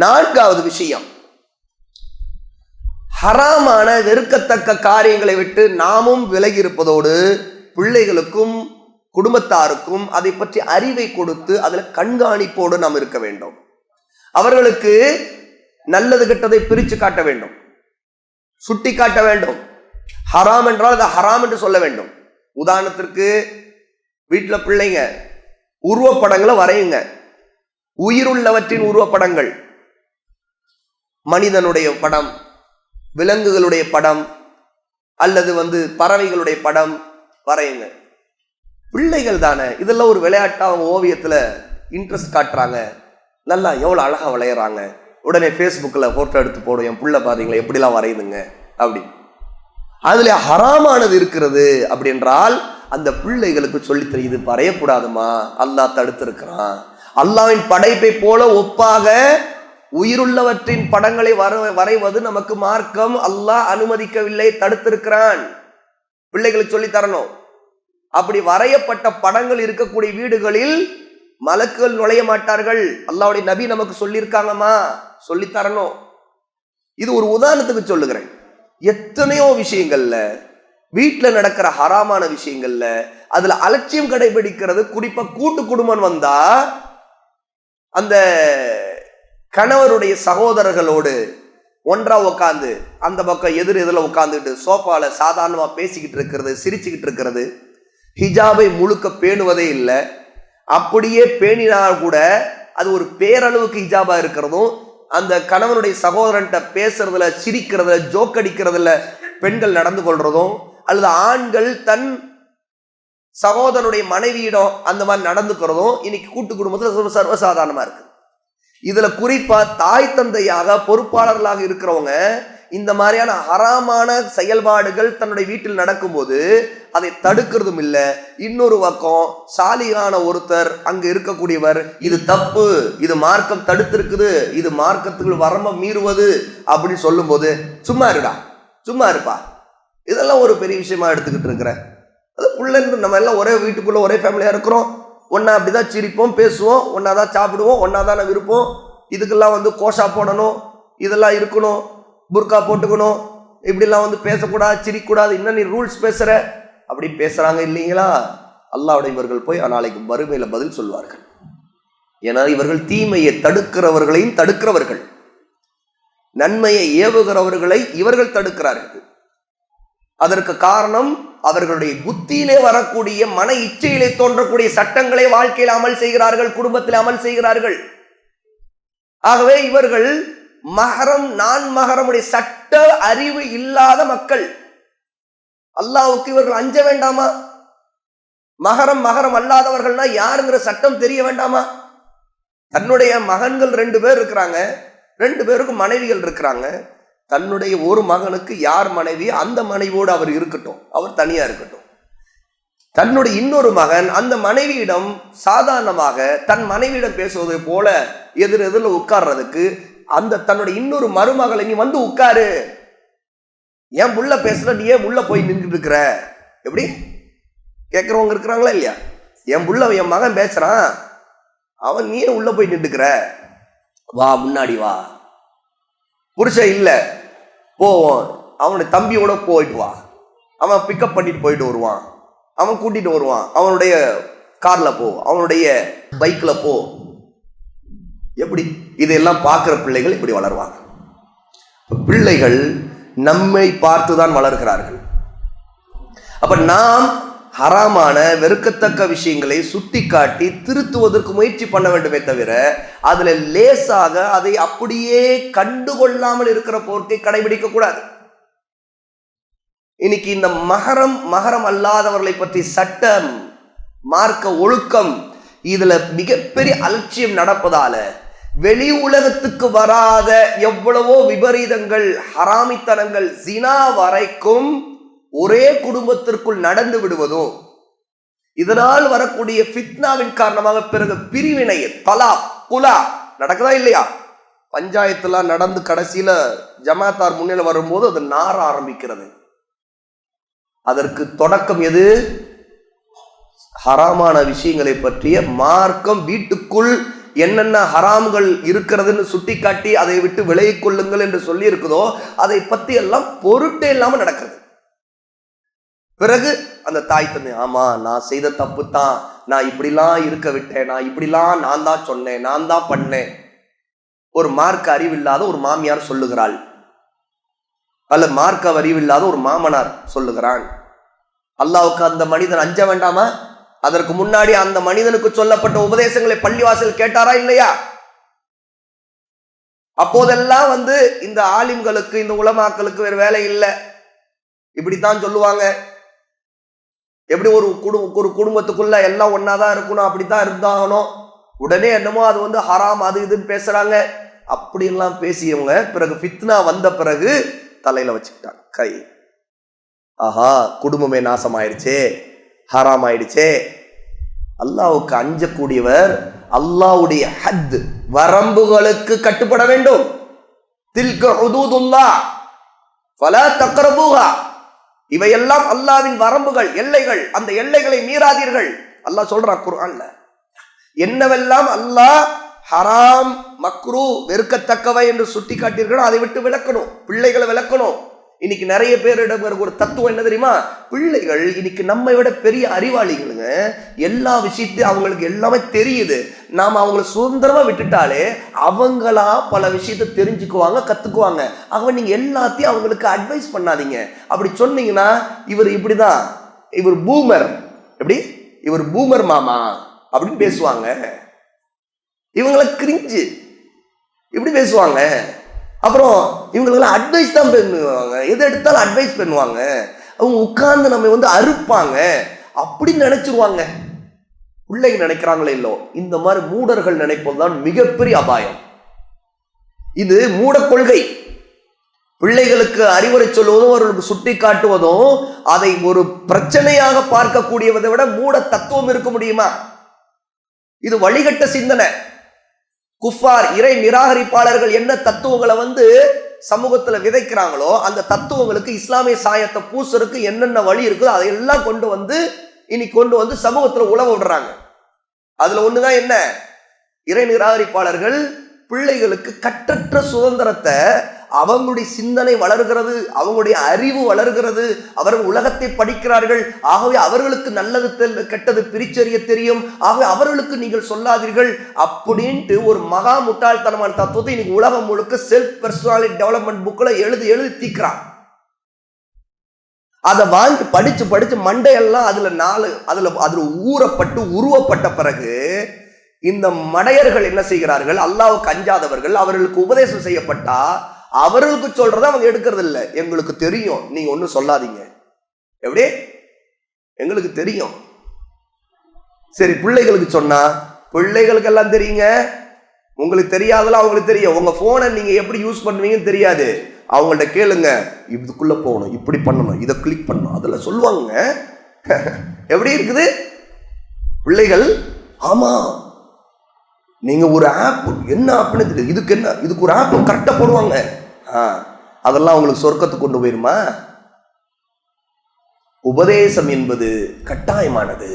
நான்காவது விஷயம், ஹராமான வெறுக்கத்தக்க காரியங்களை விட்டு நாமும் விலகி இருப்பதோடு பிள்ளைகளுக்கும் குடும்பத்தாருக்கும் அதை பற்றி அறிவை கொடுத்து அதில் கண்காணிப்போடு நாம் இருக்க வேண்டும். அவர்களுக்கு நல்லது கெட்டதை பிரித்து காட்ட வேண்டும், சுட்டி காட்ட வேண்டும். ஹராம் என்றால் அதை ஹராம் என்று சொல்ல வேண்டும். உதாரணத்திற்கு வீட்டில் பிள்ளைங்க உருவப்படங்களை வரையுங்க, உயிருள்ளவற்றின் உருவப்படங்கள், மனிதனுடைய படம், விலங்குகளுடைய படம் அல்லது பறவைகளுடைய படம் வரையுங்க. பிள்ளைகள் தானே, இதெல்லாம் ஒரு விளையாட்டா அவங்க ஓவியத்தில் இன்ட்ரெஸ்ட் காட்டுறாங்க, நல்லா எவ்வளோ அழகாக விளையாடுறாங்க, உடனே ஃபேஸ்புக்கில் ஃபோட்டோ எடுத்து போடும், என் பிள்ளை பார்த்தீங்களா எப்படிலாம் வரையுதுங்க அப்படி. அதில் ஹராமானது இருக்கிறது அப்படின்றால் அந்த பிள்ளைகளுக்கு சொல்லி தெரியுது, வரையக்கூடாதுமா, அல்லாஹ் தடுத்திருக்கிறான். அல்லாஹ்வின் படைப்பை போல ஒப்பாக உயிருள்ளவற்றின் படங்களை வரைவது நமக்கு மார்க்கம் அல்லாஹ் அனுமதிக்கவில்லை, தடுத்திருக்கிறான். பிள்ளைகளுக்கு சொல்லி தரணும். அப்படி வரையப்பட்ட படங்கள் இருக்கக்கூடிய வீடுகளில் மலக்குகள் நுழைய மாட்டார்கள். அல்லாஹ்வுடைய நபி நமக்கு சொல்லியிருக்காங்கம்மா, சொல்லி தரணும். இது ஒரு உதாரணத்துக்கு சொல்லுகிறேன். எத்தனையோ விஷயங்கள்ல வீட்டில் நடக்கிற ஹராமான விஷயங்கள்ல அதுல அலட்சியம் கடைபிடிக்கிறது. குறிப்பா கூட்டு குடும்பம் வந்தா அந்த கணவருடைய சகோதரர்களோடு ஒன்றா உட்காந்து அந்த பக்கம் எதிரில் உட்காந்துட்டு சோஃபால சாதாரணமா பேசிக்கிட்டு இருக்கிறது, சிரிச்சுக்கிட்டு இருக்கிறது, ஹிஜாபை முழுக்க பேணுவதே இல்லை. அப்படியே பேணினால் கூட அது ஒரு பேரளவுக்கு ஹிஜாபா இருக்கிறதும், அந்த கணவனுடைய சகோதரன்ட்ட பேசுறதுல, சிரிக்கிறதுல, ஜோக் அடிக்கிறதுல பெண்கள் நடந்து கொள்றதும், அல்லது ஆண்கள் தன் சகோதரனுடைய மனைவியிடம் அந்த மாதிரி நடந்துக்கிறதும் இன்னைக்கு கூட்டு குடும்பத்தில் சர்வசாதாரணமா இருக்கு. இதுல குறிப்பா தாய் தந்தையாக பொறுப்பாளர்களாக இருக்கிறவங்க இந்த மாதிரியான ஹராமான செயல்பாடுகள் தன்னுடைய வீட்டில் நடக்கும்போது அதை தடுக்கிறதும் இல்லை. இன்னொரு பக்கம் சாலிகான ஒருத்தர் அங்கு இருக்கக்கூடியவர், இது தப்பு, இது மார்க்கம் தடுத்திருக்குது, இது மார்க்கத்துக்கு வரம்ப மீறுவது அப்படின்னு சொல்லும் போது சும்மா இருடா, சும்மா இருப்பா, இதெல்லாம் ஒரு பெரிய விஷயமா எடுத்துக்கிட்டு இருக்கிற. அது பிள்ளைன்னு நம்ம எல்லாம் ஒரே வீட்டுக்குள்ள ஒரே ஃபேமிலியா இருக்கிறோம், ஒன்னா அப்படிதான் சிரிப்போம், பேசுவோம், ஒன்னாதான் சாப்பிடுவோம், ஒன்னாதான விருப்பம். இதுக்கெல்லாம் கோஷா போடணும், இதெல்லாம் இருக்கணும், புர்கா போட்டுக்கணும், இப்படிலாம் பேசக்கூடாது, சிரிக்கூடாது, இன்னும் நீ ரூல்ஸ் பேசுற அப்படி பேசுறாங்க இல்லைங்களா? அல்லாஹ்வுடைய இவர்கள் போய் நாளைக்கு மறுமையில பதில் சொல்வார்கள். ஏன்னா இவர்கள் தீமையை தடுக்கிறவர்களையும் தடுக்கிறவர்கள், நன்மையை ஏவுகிறவர்களை இவர்கள் தடுக்கிறார்கள். அதற்கு காரணம் அவர்களுடைய புத்தியிலே வரக்கூடிய மன இச்சையிலே தோன்றக்கூடிய சட்டங்களை வாழ்க்கையில் அமல் செய்கிறார்கள், குடும்பத்தில் அமல் செய்கிறார்கள். ஆகவே இவர்கள் மஹரம் நான் மஹரமுடைய சட்ட அறிவு இல்லாத மக்கள். அல்லாஹ்வுக்கு இவர்கள் அஞ்ச வேண்டாமா? மஹரம் மஹரம் அல்லாதவர்கள்னா யாருங்கிற சட்டம் தெரிய வேண்டாமா? தன்னுடைய மகன்கள் 2 பேர் இருக்கிறாங்க, 2 பேருக்கும் மனைவிகள் இருக்கிறாங்க. தன்னுடைய ஒரு மகனுக்கு யார் மனைவி அந்த மனைவியோடு அவர் இருக்கட்டும், அவர் தனியா இருக்கட்டும். தன்னுடைய இன்னொரு மகன் அந்த மனைவியிடம் சாதாரணமாக தன் மனைவியிடம் பேசுவதை போல எதிரில் உட்கார்றதுக்கு அந்த தன்னுடைய இன்னொரு மருமகளை நீ உட்காரு, ஏன் புள்ள பேசுற, நீ ஏன் உள்ள போய் நின்றுட்டு இருக்கிற, எப்படி கேட்கிறவங்க இருக்கிறாங்களா இல்லையா? என் புள்ள என் மகன் பேசுறான், அவன் நீ உள்ள போய் நின்றுக்கிற, வா முன்னாடி வா. புருஷன் இல்ல, போவோம், அவனுடைய தம்பியோட போயிட்டு வா, அவன் பிக்கப் பண்ணிட்டு போயிட்டு வருவான், அவன் கூட்டிட்டு வருவான், அவனுடைய கார்ல போ, அவனுடைய பைக்ல போ. எப்படி இதெல்லாம் பார்க்கிற பிள்ளைகள் இப்படி வளருவாங்க. பிள்ளைகள் நம்மை பார்த்துதான் வளர்கிறார்கள். அப்ப நாம் ஹராமான வெறுக்கத்தக்க விஷயங்களை சுட்டி காட்டி திருத்துவதற்கு முயற்சி பண்ண வேண்டுமே தவிர அதுல லேசாக அதை அப்படியே கண்டுகொள்ளாமல் இருக்கிற போக்கை கடைபிடிக்க கூடாது. இன்னைக்கு இந்த மஹரம் அல்லாதவர்களை பற்றி சட்டம், மார்க்க ஒழுக்கம், இதுல மிகப்பெரிய அலட்சியம் நடப்பதால வெளி உலகத்துக்கு வராத எவ்வளவோ விபரீதங்கள், ஹராமித்தனங்கள், ஜினா வரைக்கும் ஒரே குடும்பத்திற்குள் நடந்து விடுவதும், இதனால் வரக்கூடிய ஃபித்னாவின் காரணமாக பிறகு பிரிவினை, தலா குலா நடக்குதா இல்லையா? பஞ்சாயத்துலாம் நடந்து கடைசியில ஜமாத்தார் முன்னிலை வரும்போது அது நார ஆரம்பிக்கிறது. அதற்கு தொடக்கம் எது? ஹராமான விஷயங்களை பற்றிய மார்க்கம் வீட்டுக்குள் என்னென்ன ஹராம்கள் இருக்கிறதுன்னு சுட்டி காட்டி அதை விட்டு விலகிக் கொள்ளுங்கள் என்று சொல்லி இருக்குதோ அதை பத்தி எல்லாம் பொருட்டே இல்லாம நடக்கிறது. பிறகு அந்த தாய் தந்தை, ஆமா நான் செய்த தப்பு தான், நான் இப்படிலாம் இருக்க விட்டேன், நான் இப்படிலாம் நான் தான் சொன்னேன், நான் தான் பண்ணேன். ஒரு மார்க்க அறிவில்லாத ஒரு மாமியார் சொல்லுகிறாள், அல்ல மார்க்க அறிவில்லாத ஒரு மாமனார் சொல்லுகிறான். அல்லாஹ்வுக்கு அந்த மனிதன் அஞ்ச வேண்டாமா? அதற்கு முன்னாடி அந்த மனிதனுக்கு சொல்லப்பட்ட உபதேசங்களை பள்ளிவாசல் கேட்டாரா இல்லையா? அப்போதெல்லாம் இந்த ஆலிம்களுக்கு, இந்த உலமாக்களுக்கு வேற வேலை இல்லை, இப்படித்தான் சொல்லுவாங்க. எப்படி ஒரு குடும்பத்துக்குள்ள எல்லாம் ஒன்னாதான் இருக்கணும், அப்படித்தான் இருந்தாகணும். உடனே என்னமோ அது ஹராம் அது இதுன்னு பேசுறாங்க. அப்படியெல்லாம் பேசியவங்க பிறகு ஃபித்னா வந்த பிறகு தலையில வச்சுக்கிட்டாங்க கை. ஆஹா, குடும்பமே நாசமாயிடுச்சே, ஹராம் ஆயிடுச்சே. அல்லாஹ்வுக்கு அஞ்சக்கூடியவர் அல்லாஹ்வுடைய ஹத் வரம்புகளுக்கு கட்டுப்பட வேண்டும். தில்க ஹுதூதுல்லாஹ் ஃபலா தக்ரபூஹா, இவையெல்லாம் அல்லாஹ்வின் வரம்புகள், எல்லைகள். அந்த எல்லைகளை மீறாதீர்கள். அல்லாஹ் சொல்றான் குர்ஆன்ல, என்னவெல்லாம் அல்லாஹ் ஹராம் மக்ரூ வெறுக்கத்தக்கவை என்று சுட்டி காட்டீர்களோ அதை விட்டு விளக்கணும், பிள்ளைகளை விளக்கணும். இன்னைக்கு நிறைய பேரிடம் ஒரு தத்துவம் என்ன தெரியுமா? பிள்ளைகள் இன்னைக்கு நம்மை விட பெரிய அறிவாளிகளுங்க. எல்லா விஷயத்தையும் அவங்களுக்கு எல்லாமே தெரியுது. நாம அவங்களை சுதந்திரமா விட்டுட்டாலே அவங்களா பல விஷயத்தை தெரிஞ்சுக்குவாங்க, கத்துக்குவாங்க. ஆக நீங்க எல்லாத்தையும் அவங்களுக்கு அட்வைஸ் பண்ணாதீங்க. அப்படி சொன்னீங்கன்னா இவர் இப்படிதான், இவர் பூமர், எப்படி இவர் பூமர் மாமா அப்படின்னு பேசுவாங்க. இவங்களை கிரிஞ்சு இப்படி பேசுவாங்க. அப்புறம் இவங்களுக்கெல்லாம் அட்வைஸ் தான் பண்ணுவாங்க, எது எடுத்தாலும் அட்வைஸ் பண்ணுவாங்க. அவங்க உட்கார்ந்து நம்ம அறுப்பாங்க அப்படின்னு நினைச்சிருவாங்க. பிள்ளைங்க நினைக்கிறாங்களே இல்லோ, இந்த மாதிரி மூடர்கள் நினைப்பதுதான் மிகப்பெரிய அபாயம். இது மூட கொள்கை. பிள்ளைகளுக்கு அறிவுரை சொல்வதும் அவர்களுக்கு சுட்டி காட்டுவதும் அதை ஒரு பிரச்சனையாக பார்க்கக்கூடியதை விட மூட தத்துவம் இருக்க முடியுமா? இது வழிகட்ட சிந்தனை. குஃபார் இறை நிராகரிப்பாளர்கள் என்ன தத்துவங்களை சமூகத்துல விதைக்கிறாங்களோ அந்த தத்துவங்களுக்கு இஸ்லாமிய சாயத்தை பூசருக்கு என்னென்ன வழி இருக்குதோ அதையெல்லாம் கொண்டு வந்து சமூகத்துல உழவ விடுறாங்க. அதுல ஒண்ணுதான் என்ன, இறை நிராகரிப்பாளர்கள் பிள்ளைகளுக்கு கட்டற்ற சுதந்திரத்தை, அவங்களுடைய சிந்தனை வளர்கிறது, அவங்களுடைய அறிவு வளர்கிறது, அவர்கள் உலகத்தை படிக்கிறார்கள். ஆகவே அவர்களுக்கு நல்லது கெட்டது பிரிச்சறிய தெரியும். ஆகவே அவர்களுக்கு நீங்கள் சொல்லாதீர்கள் அப்படின்ட்டு ஒரு மகா முட்டாள்தனமான தத்துவத்தை இன்னைக்கு உலகம் முழுக்க செல்ஃப் பர்சனாலிட்டி டெவலப்மெண்ட் புக்ல எழுதி தீக்கிறான். அதை வாங்கி படிச்சு மண்டையெல்லாம் அதுல ஊறப்பட்டு உருவப்பட்ட பிறகு இந்த மடையர்கள் என்ன செய்கிறார்கள்? அல்லாஹ்வுக்கு அஞ்சாதவர்கள், அவர்களுக்கு உபதேசம் செய்யப்பட்டா அவர்களுக்கு சொல்றதை அவங்க எடுக்கிறது இல்லை. எங்களுக்கு தெரியும், நீங்க ஒன்னும் சொல்லாதீங்க. எப்படி? எங்களுக்கு தெரியும். சரி, பிள்ளைகளுக்கு சொன்னா பிள்ளைகளுக்கு எல்லாம் தெரியுங்க. உங்களுக்கு தெரியாதெல்லாம் அவங்களுக்கு தெரியும். உங்க போனை நீங்க எப்படி யூஸ் பண்ணுவீங்கன்னு தெரியாது. அவங்கள்ட்ட கேளுங்க, இதுக்குள்ள போகணும், இப்படி பண்ணணும், இதை கிளிக் பண்ணணும், அதெல்லாம் சொல்லுவாங்க. எப்படி இருக்குது பிள்ளைகள்? ஆமா, நீங்க ஒரு ஆப், என்ன ஆப்னு தெரியும், இதுக்கு ஒரு ஆப் கரெக்டா போடுவாங்க. அதெல்லாம் உங்களுக்கு சொர்க்கத்துக்கு கொண்டு போயிருமா? உபதேசம் என்பது கட்டாயமானது.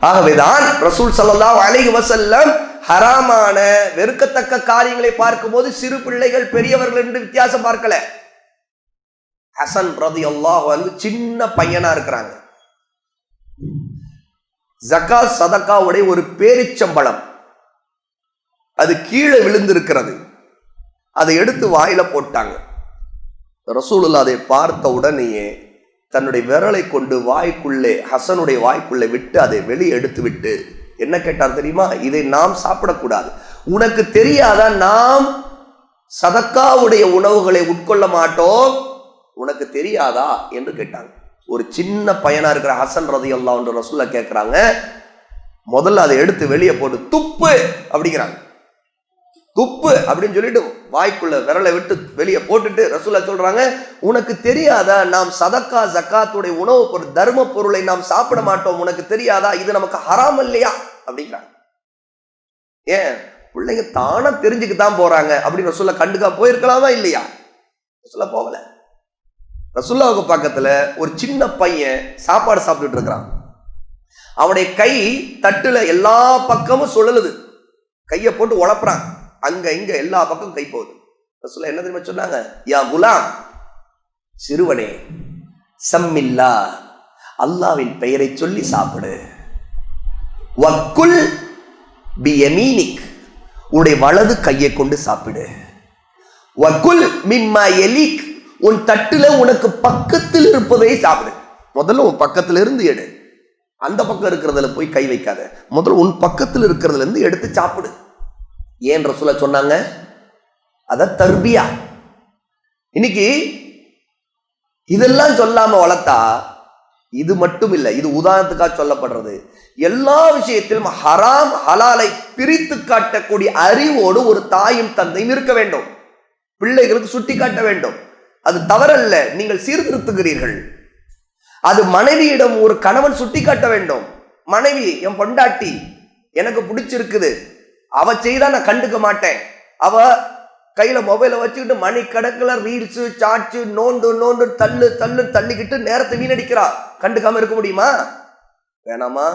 ஆகவேதான் ரசூல் ஸல்லல்லாஹு அலைஹி வஸல்லம் ஹராமான வெறுக்கத்தக்க காரியங்களை பார்க்கும்போது சிறு பிள்ளைகள் பெரியவர்கள் என்று வித்தியாசம் பார்க்கல. ஹசன் ரலியல்லாஹு அன்ஹு சின்ன பையனா இருக்கிறாங்க. ஜகாத் சதகாவுடைய ஒரு பேரிச்சம்பழம் அது கீழே விழுந்திருக்கிறது. அதை எடுத்து வாயில போட்டாங்க. ரசூலுல்லாஹ் அதை பார்த்த உடனேயே தன்னுடைய விரலை கொண்டு வாய்க்குள்ளே, ஹசனுடைய வாய்க்குள்ளே விட்டு அதை வெளியே எடுத்து விட்டு என்ன கேட்டார் தெரியுமா? இதை நாம் சாப்பிடக்கூடாது, உனக்கு தெரியாதா நாம் சதக்காவுடைய உணவுகளை உட்கொள்ள மாட்டோம், உனக்கு தெரியாதா என்று கேட்டாங்க. ஒரு சின்ன பையனா இருக்கிற ஹசன் ரலியல்லாஹு அன்ஹு ரசூலுல்லாஹ் கேட்கிறாங்க, முதல்ல அதை எடுத்து வெளியே போட்டு துப்பு அப்படிங்கிறாங்க. துப்பு அப்படின்னு சொல்லிட்டு வாய்க்குள்ள விரலை விட்டு வெளியே போட்டுட்டு ரசூலுல்லாஹ் சொல்றாங்க, உனக்கு தெரியாதா நாம் சதக்கா ஜக்காத்துடைய உணவு பொருள், தர்ம பொருளை நாம் சாப்பிட மாட்டோம், உனக்கு தெரியாதா, இது நமக்கு ஹராம் இல்லையா அப்படிங்கிறாங்க. ஏன் பிள்ளைங்க தானா தெரிஞ்சுக்குதான் போறாங்க அப்படின்னு ரசூலுல்லாஹ் கண்டுக்கா போயிருக்கலாமா இல்லையா? ரசூலுல்லாஹ் போகல. ரசூலுல்லாஹ்வுக்கு பக்கத்துல ஒரு சின்ன பையன் சாப்பாடு சாப்பிட்டுட்டு இருக்கிறான். அவனுடைய கை தட்டுல எல்லா பக்கமும் சுழலுது, கையை போட்டு உழப்புறான், அங்க இங்க எல்லா பக்கம் கை போகுது. ரசூலுல்லாஹ் என்ன தெரியுமா சொன்னாங்க? யா குலாம், சிறுவனே, சம்மில்லா, அல்லாஹ்வின் பெயரை சொல்லி சாப்பிடு. வக்குல் பியமீனிக், உன்னுடைய வலது கையை கொண்டு சாப்பிடு. வக்குல் மிம்மா எலிக், உன் தட்டுல உனக்கு பக்கத்தில் இருப்பதை சாப்பிடு. முதல்ல உன் பக்கத்துல இருந்து எடு, அந்த பக்கம் இருக்கிறதுல போய் கை வைக்காத, முதல்ல உன் பக்கத்தில் இருக்கிறதுல இருந்து எடுத்து சாப்பிடு. ஏன் ரசூலுல்லாஹ் சொன்னாங்க? அத தர்பியா. இன்னைக்கு இதெல்லாம் சொல்லாம வளர்த்தா, இது மட்டும் இல்லை, இது உதாரணத்துக்காக சொல்லப்படுறது. எல்லா விஷயத்திலும் ஹராம் ஹலாலை பிரித்து காட்டக்கூடிய அறிவோடு ஒரு தாயும் தந்தையும் இருக்க வேண்டும். பிள்ளைகளுக்கு சுட்டி காட்ட வேண்டும். அது தவறல்ல, நீங்கள் சீர்திருத்துகிறீர்கள். அது மனைவியிடம் ஒரு கணவன் சுட்டி காட்ட வேண்டும். மனைவி, என் பொண்டாட்டி எனக்கு பிடிச்சிருக்குது, அவ செய்தா நான் கண்டுக்க மாட்டேன், அவ கையில மொபைலை வச்சுக்கிட்டு மணி கணக்குல ரீல்ஸ் சாட்சி நோண்டு நோண்டு தள்ளு தள்ளு தள்ளிக்கிட்டு நேரத்தை வீணடிக்கிறா, கண்டுக்காம இருக்க முடியுமா? வேணாமா?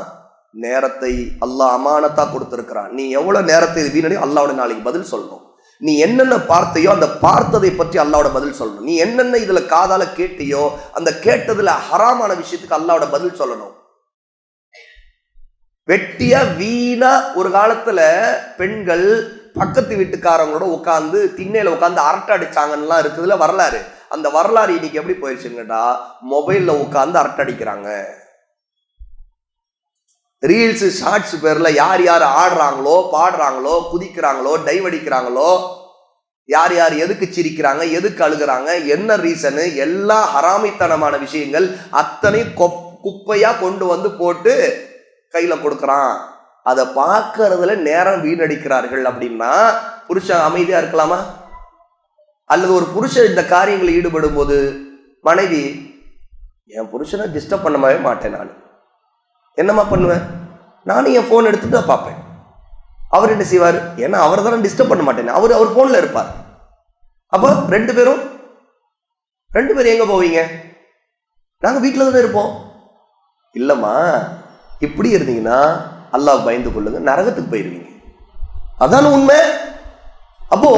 நேரத்தை அல்லாஹ் அமானத்தா கொடுத்திருக்கிறான். நீ எவ்வளவு நேரத்தை வீணடி அல்லாஹ்வோட நாளைக்கு பதில் சொல்லணும். நீ என்னென்ன பார்த்தையோ அந்த பார்த்ததை பற்றி அல்லாஹ்வோட பதில் சொல்லணும். நீ என்னென்ன இதுல காதால கேட்டியோ அந்த கேட்டதுல ஹராமான விஷயத்துக்கு அல்லாஹ்வோட பதில் சொல்லணும். வெட்டியா வீணா ஒரு காலத்துல பெண்கள் பக்கத்து வீட்டுக்காரங்களோட உட்காந்து திண்ணையில உட்காந்து அரட்டை அடிச்சாங்கன்னு இருக்குதுல வரலாறு. அந்த வரலாறு இன்னைக்கு எப்படி போயிடுச்சுங்கடா, மொபைல்ல உட்காந்து அரட்டை அடிக்கிறாங்க. ரீல்ஸ் ஷார்ட்ஸ் பேர்ல யார் யார் ஆடுறாங்களோ பாடுறாங்களோ குதிக்கிறாங்களோ டைவ் அடிக்கிறாங்களோ, யார் யார் எதுக்கு சிரிக்கிறாங்க எதுக்கு அழுகிறாங்க என்ன ரீசனு, எல்லா ஹராமித்தனமான விஷயங்கள் அத்தனை குப்பையா கொண்டு வந்து போட்டு கையில கொடுக்கறான். அதை பார்க்கறதுல நேரம் வீணடிக்கிறார்கள். அப்படின்னா புருஷன் அமைதியா இருக்கலாமா? அல்லது ஒரு புருஷன் இந்த காரியங்களில் ஈடுபடும் போது மனைவி, என் புருஷனை டிஸ்டர்ப் பண்ணவே மாட்டேன், நான் என்னம்மா பண்ணுவேன், நானும் என் போன் எடுத்துட்டு தான் பார்ப்பேன். அவர் என்ன செய்வார்? ஏன்னா அவர் தானே டிஸ்டர்ப் பண்ண மாட்டேன், அவர் போன்ல இருப்பார். அப்போ ரெண்டு பேரும் எங்க போவீங்க? நாங்க வீட்டில் தானே இருப்போம். இல்லம்மா, இப்படி இருந்தீங்கன்னா அல்லாஹ் பயந்து கொள்ளுங்க, நரகத்துக்கு போயிருவீங்க. அதான உண்மை. அப்போ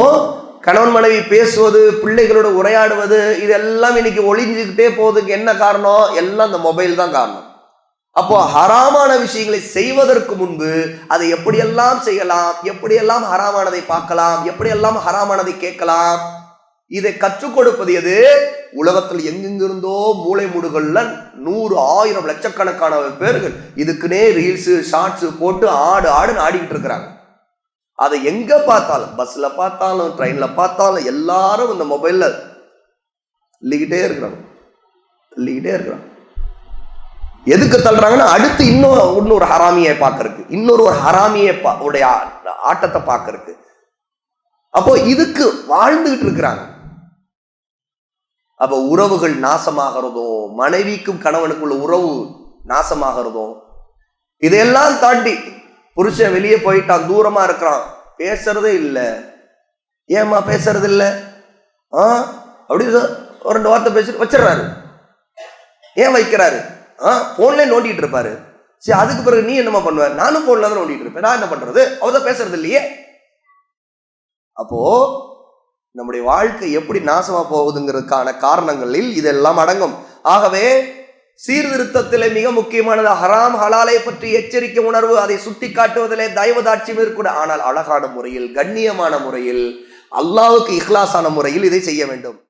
கணவன் மனைவி பேசுவது, பிள்ளைகளோட உரையாடுவது, இதெல்லாம் இன்னைக்கு ஒளிஞ்சுக்கிட்டே போவதுக்கு என்ன காரணம்? எல்லாம் இந்த மொபைல் தான் காரணம். அப்போ ஹராமான விஷயங்களை செய்வதற்கு முன்பு அதை எப்படியெல்லாம் செய்யலாம், எப்படியெல்லாம் ஹராமானதை பார்க்கலாம், எப்படியெல்லாம் ஹராமானதை கேட்கலாம், இதை கற்றுக் கொடுப்பது எது? உலகத்தில் எங்கெங்கிருந்தோ மூளை மூடுகள்ல 100, 1000, லட்சக்கணக்கான பேர்கள் இதுக்குன்னே ரீல்ஸ் ஷார்ட்ஸ் போட்டு ஆடுன்னு ஆடிக்கிட்டு இருக்கிறாங்க. அதை எங்க பார்த்தாலும், பஸ்ல பார்த்தாலும் ட்ரெயின்ல பார்த்தாலும் எல்லாரும் இந்த மொபைல்ல தள்ளிக்கிட்டே இருக்கிறாங்க. எதுக்கு தள்ளுறாங்கன்னா, அடுத்து இன்னொரு ஹராமியை பார்க்கறதுக்கு, இன்னொரு ஹராமியை உடைய ஆட்டத்தை பார்க்கறதுக்கு. அப்போ இதுக்கு வாழ்ந்துகிட்டு இருக்கிறாங்க. அப்ப உறவுகள் நாசமாகிறதும், மனைவிக்கும் கணவனுக்குள்ள உறவு நாசமாகிறதும், இதையெல்லாம் தாண்டி புருஷன் வெளியே போயிட்டான், தூரமா இருக்கிறான், பேசுறதே இல்லை. ஏமா பேசுறது இல்லை? அப்படி ஒரு 2 வார்த்தை பேசிட்டு வச்சிடறாரு. ஏன் வைக்கிறாரு? போன்ல நோண்டிட்டு இருப்பாரு. சரி, அதுக்கு பிறகு நீ என்னமா பண்ணுவ? நானும் போன்ல தான் நோண்டிட்டு இருப்பேன், நான் என்ன பண்றது? அவதான் பேசுறது இல்லையே. அப்போ நம்முடைய வாழ்க்கை எப்படி நாசமா போகுதுங்கிறதுக்கான காரணங்களில் இதெல்லாம் அடங்கும். ஆகவே சீர்திருத்தத்திலே மிக முக்கியமானது ஹராம் ஹலாலை பற்றி எச்சரிக்கை உணர்வு, அதை சுட்டி காட்டுவதிலே தயவதாட்சியம் இருக்கக்கூட, ஆனால் அழகான முறையில், கண்ணியமான முறையில், அல்லாஹ்வுக்கு இஹ்லாஸான முறையில் இதை செய்ய வேண்டும்.